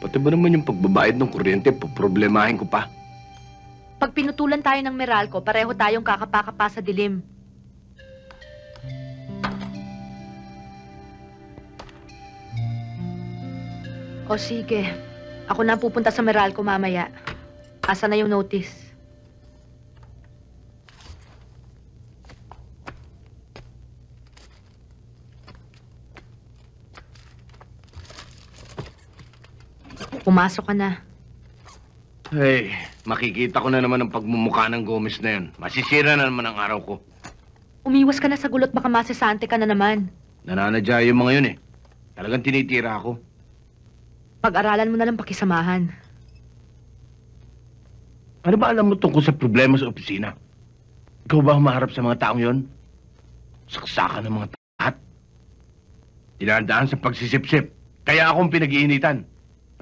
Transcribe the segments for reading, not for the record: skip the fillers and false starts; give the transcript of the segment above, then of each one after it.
Pati ba naman yung pagbabayad ng kuryente, problemahin ko pa. Pag pinutulan tayo ng Meralco, pareho tayong kakapakapa sa dilim. O sige, ako na pupunta sa Meralco mamaya. Asa na yung notice? Pumasok ka na. Hey, makikita ko na naman ang pagmumukha ng Gomez na yun. Masisira na naman ang araw ko. Umiwas ka na sa gulot, baka masisante ka na naman. Nananadya yung mga yun eh. Talagang tinitira ako. Pag-aralan mo na lang pakisamahan. Ano ba alam mo tungkol sa problema sa opisina? Ikaw ba humaharap sa mga taong yon? Saksakan ng mga tahat. Dinadaan sa pagsisipsip. Kaya akong pinag-iinitan.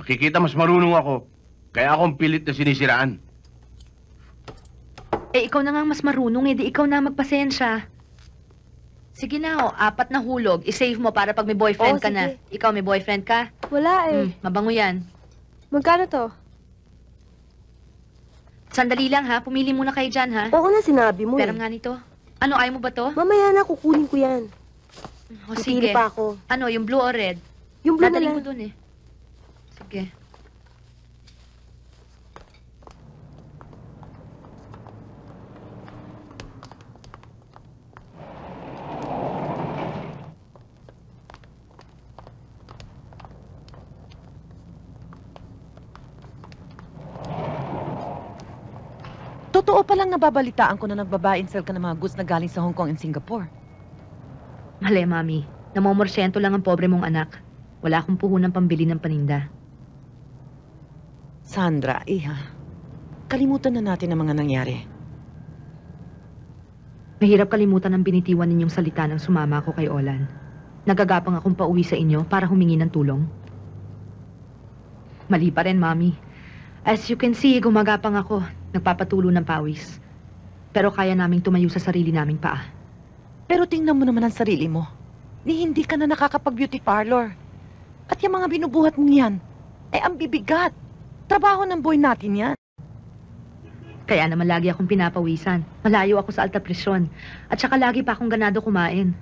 Nakikita mas marunong ako. Kaya akong pilit na sinisiraan. Eh, ikaw na nga mas marunong eh. Di ikaw na magpasensya. Sige na, 4 na hulog. I-save mo para pag may boyfriend ka na. Ikaw, may boyfriend ka? Wala eh. Mabango yan. Magkano to? Sandali lang ha. Pumili muna kayo dyan ha. Oo na, sinabi mo Pera nga nito. Ano, ayaw mo ba to? Mamaya na, kukunin ko yan. O Pipili sige. pa ako. Ano, yung blue or red? Yung blue na Dadaling lang. ko dun eh. Sige. Totoo palang nababalitaan ko na nagbabae-incel ka ng mga goods na galing sa Hong Kong and Singapore. Mali, Mami. Namomorsyento lang ang pobre mong anak. Wala akong puhunang pambili ng paninda. Sandra, iha, kalimutan na natin ang mga nangyari. Mahirap kalimutan ang binitiwan ninyong salita ng sumama ko kay Olan. Nagagapang akong pauwi sa inyo para humingi ng tulong. Mali pa rin, Mami. As you can see, gumagapang ako. Nagpapatulo ng pawis. Pero kaya naming tumayo sa sarili naming paa. Pero tingnan mo naman ang sarili mo. Ni hindi ka na nakakapag-beauty parlor. At yung mga binubuhat mo yan, ang bibigat. Trabaho ng boy natin yan. Kaya naman lagi akong pinapawisan. Malayo ako sa alta presyon. At saka lagi pa akong ganado kumain.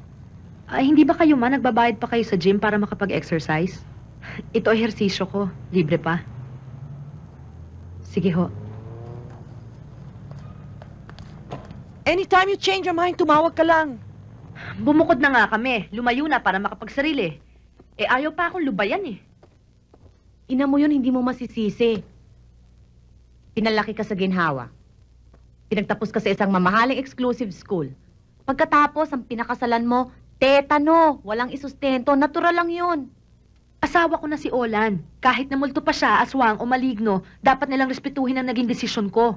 Ay, hindi ba kayo man nagbabayad pa kayo sa gym para makapag-exercise? Ito ehersisyo ko. Libre pa. Sige ho. Anytime you change your mind, tumawag ka lang. Bumukod na nga kami. Lumayo na para makapagsarili. Eh, ayaw pa akong lubayan eh. Ina mo yun, hindi mo masisisi. Pinalaki ka sa ginhawa. Pinagtapos ka sa isang mamahaling exclusive school. Pagkatapos, ang pinakasalan mo, tetano, walang isustento, natural lang yun. Asawa ko na si Olan. Kahit na multo pa siya, aswang o maligno, dapat nilang respetuhin ang naging desisyon ko.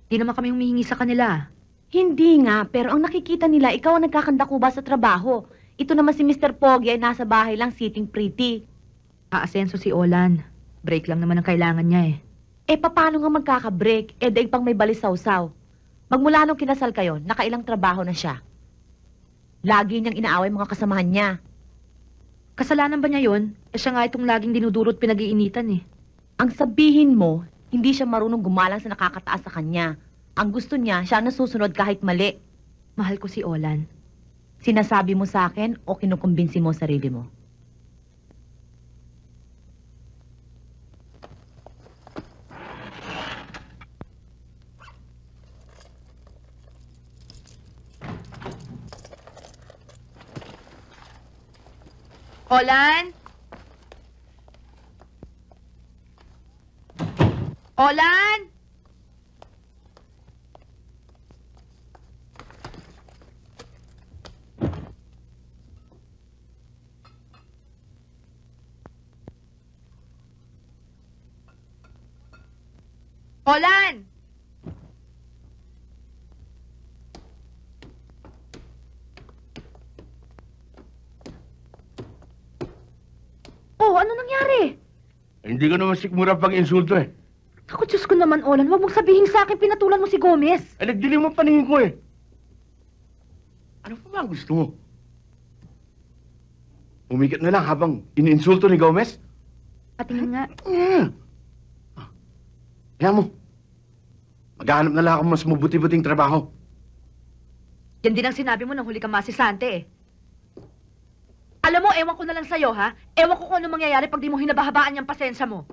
Di naman kami humihingi sa kanila. Hindi nga, pero ang nakikita nila, ikaw ang nagkakandakuba sa trabaho. Ito naman si Mr. Pogi ay nasa bahay lang sitting pretty. Aasenso si Olan. Break lang naman ang kailangan niya eh. Eh, paano nga magkaka-break? Eh, daig pang may balisaw-saw. Magmula nung kinasal kayo, nakailang trabaho na siya. Lagi niyang inaaway mga kasamahan niya. Kasalanan ba niya yun? Eh siya nga itong laging dinudurot pinag-iinitan eh. Ang sabihin mo, hindi siya marunong gumalang sa nakakataas sa kanya. Ang gusto niya, siya ang nasusunod kahit mali. Mahal ko si Olan. Sinasabi mo sa akin o kinukumbinsi mo sarili mo? Olan? Olan? Olan! Oh, ano nangyari? Hindi ko naman sikmura pag-insulto eh. Ako, Diyos ko naman, Olan. Huwag mong sabihin sa akin pinatulan mo si Gomez. Ay, nagdilim ang paningin ko eh. Ano pa ba ang gusto mo? Umikit na lang habang iniinsulto ni Gomez? Patingin nga. Kaya mo, maghahanap na lang ako mas mabuti-buting trabaho. Yan din ang sinabi mo nang huli kang masisante eh. Alam mo, ewan ko na lang sa'yo, ha? Ewan ko kung ano mangyayari pag di mo hinabahabaan yung pasensya mo.